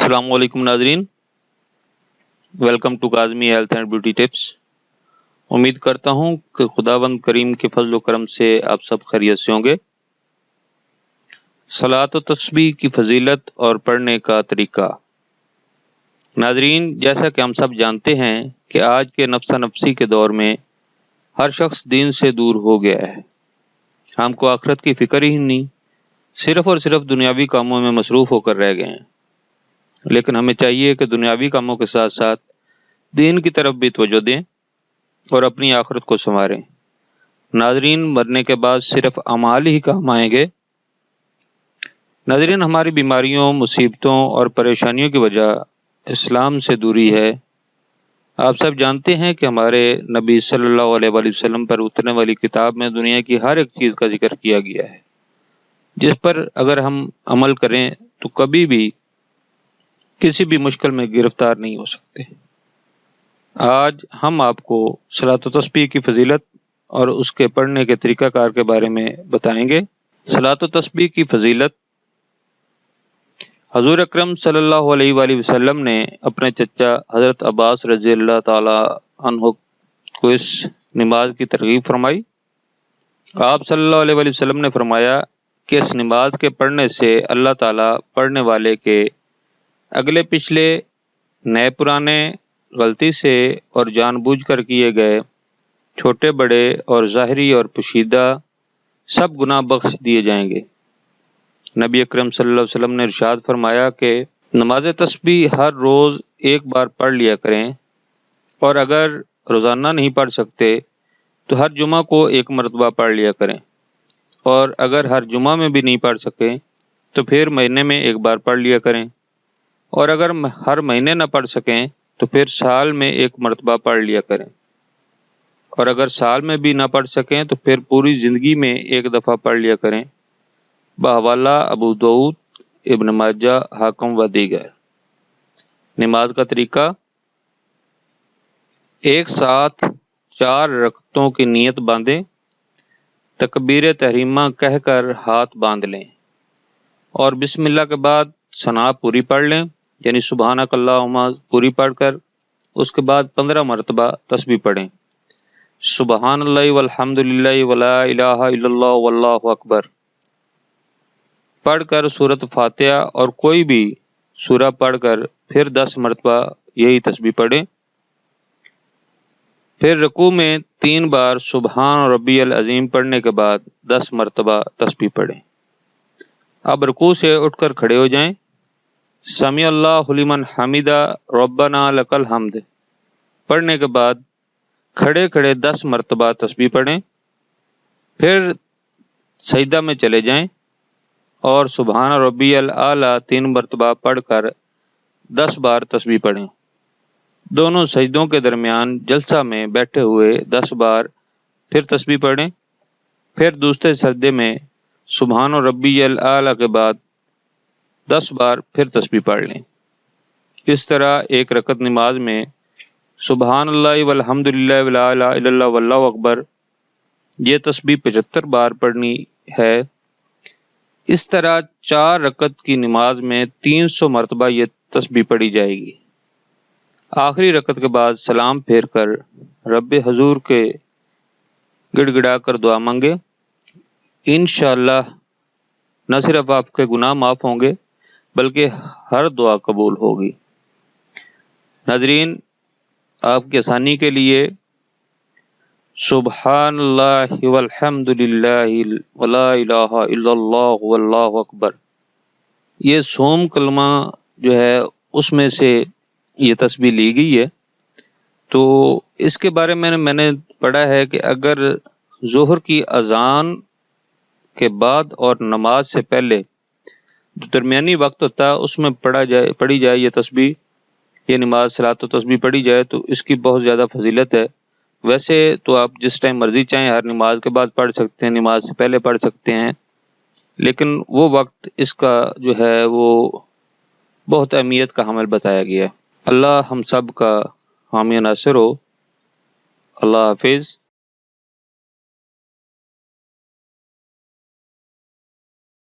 السلام علیکم ناظرین، welcome to Kazmi health and beauty tips. امید کرتا ہوں کہ خداوند کریم کے فضل و کرم سے آپ سب خیریت سے ہوں گے۔ صلاۃ و تسبیح کی فضیلت اور پڑھنے کا طریقہ۔ ناظرین، جیسا کہ ہم سب جانتے ہیں کہ آج کے نفسا نفسی کے دور میں ہر شخص دین سے دور ہو گیا ہے۔ ہم کو آخرت کی فکر ہی نہیں، صرف اور صرف دنیاوی کاموں میں مصروف ہو کر رہ گئے ہیں۔ لیکن ہمیں چاہیے کہ دنیاوی کاموں کے ساتھ ساتھ دین کی طرف بھی توجہ دیں اور اپنی آخرت کو سنواریں۔ ناظرین، مرنے کے بعد صرف اعمال ہی کام آئیں گے؟ ناظرین، ہماری بیماریوں، مصیبتوں اور پریشانیوں کی وجہ اسلام سے دوری ہے۔ آپ سب جانتے ہیں کہ ہمارے نبی صلی اللہ علیہ وآلہ وسلم پر اترنے والی کتاب میں دنیا کی ہر ایک چیز کا ذکر کیا گیا ہے، جس پر اگر ہم عمل کریں تو کبھی بھی کسی بھی مشکل میں گرفتار نہیں ہو سکتے۔ آج ہم آپ کو صلاۃ و تسبیح کی فضیلت اور اس کے پڑھنے کے طریقہ کار کے بارے میں بتائیں گے۔ صلاۃ و تسبیح کی فضیلت۔ حضور اکرم صلی اللہ علیہ وآلہ وسلم نے اپنے چچا حضرت عباس رضی اللہ تعالی عنہ کو اس نماز کی ترغیب فرمائی۔ آپ صلی اللہ علیہ وآلہ وسلم نے فرمایا کہ اس نماز کے پڑھنے سے اللہ تعالیٰ پڑھنے والے کے اگلے پچھلے، نئے پرانے، غلطی سے اور جان بوجھ کر کیے گئے چھوٹے بڑے اور ظاہری اور پوشیدہ سب گناہ بخش دیے جائیں گے۔ نبی اکرم صلی اللہ علیہ وسلم نے ارشاد فرمایا کہ نماز تسبیح ہر روز ایک بار پڑھ لیا کریں، اور اگر روزانہ نہیں پڑھ سکتے تو ہر جمعہ کو ایک مرتبہ پڑھ لیا کریں، اور اگر ہر جمعہ میں بھی نہیں پڑھ سکیں تو پھر مہینے میں ایک بار پڑھ لیا کریں، اور اگر ہر مہینے نہ پڑھ سکیں تو پھر سال میں ایک مرتبہ پڑھ لیا کریں، اور اگر سال میں بھی نہ پڑھ سکیں تو پھر پوری زندگی میں ایک دفعہ پڑھ لیا کریں۔ بحوالہ ابو داؤد، ابن ماجہ، حاکم و دیگر۔ نماز کا طریقہ۔ ایک ساتھ 4 رکعتوں کی نیت باندھیں، تکبیر تحریمہ کہہ کر ہاتھ باندھ لیں، اور بسم اللہ کے بعد ثنا پوری پڑھ لیں، یعنی سبحانک اللہم پوری پڑھ کر اس کے بعد 15 مرتبہ تسبیح پڑھیں، سبحان اللہ والحمد للہ ولا الہ الا اللہ واللہ اکبر پڑھ کر سورۃ فاتحہ اور کوئی بھی سورہ پڑھ کر پھر 10 مرتبہ یہی تسبیح پڑھیں۔ پھر رکوع میں 3 بار سبحان ربی العظیم پڑھنے کے بعد 10 مرتبہ تسبیح پڑھیں۔ اب رکوع سے اٹھ کر کھڑے ہو جائیں، سمیع اللہ لمن حمدہ ربنا لک الحمد پڑھنے کے بعد کھڑے کھڑے 10 مرتبہ تسبیح پڑھیں۔ پھر سجدہ میں چلے جائیں اور سبحان ربی الاعلیٰ 3 مرتبہ پڑھ کر 10 بار تسبیح پڑھیں۔ دونوں سجدوں کے درمیان جلسہ میں بیٹھے ہوئے 10 بار پھر تسبیح پڑھیں۔ پھر دوسرے سجدے میں سبحان ربی الاعلیٰ کے بعد 10 بار پھر تسبیح پڑھ لیں۔ اس طرح ایک رکعت نماز میں سبحان اللہ والحمد للہ ولا الہ الا اللہ واللہ اکبر یہ تسبیح 75 بار پڑھنی ہے۔ اس طرح 4 رکعت کی نماز میں 300 مرتبہ یہ تسبیح پڑھی جائے گی۔ آخری رکعت کے بعد سلام پھیر کر رب حضور کے گڑ گڑا کر دعا مانگے۔ انشاءاللہ نہ صرف آپ کے گناہ معاف ہوں گے بلکہ ہر دعا قبول ہوگی۔ ناظرین، آپ کی آسانی کے لیے سبحان اللہ والحمد للہ ولا الہ الا اللہ واللہ اکبر یہ سوم کلمہ جو ہے اس میں سے یہ تسبیح لی گئی ہے۔ تو اس کے بارے میں میں نے پڑھا ہے کہ اگر ظہر کی اذان کے بعد اور نماز سے پہلے جو درمیانی وقت ہوتا ہے اس میں پڑھی جائے یہ تسبیح، یہ نماز صلاۃ و تسبیح پڑھی جائے تو اس کی بہت زیادہ فضیلت ہے۔ ویسے تو آپ جس ٹائم مرضی چاہیں ہر نماز کے بعد پڑھ سکتے ہیں، نماز سے پہلے پڑھ سکتے ہیں، لیکن وہ وقت اس کا جو ہے وہ بہت اہمیت کا حامل بتایا گیا ہے۔ اللہ ہم سب کا حامی ناصر ہو۔ اللہ حافظ۔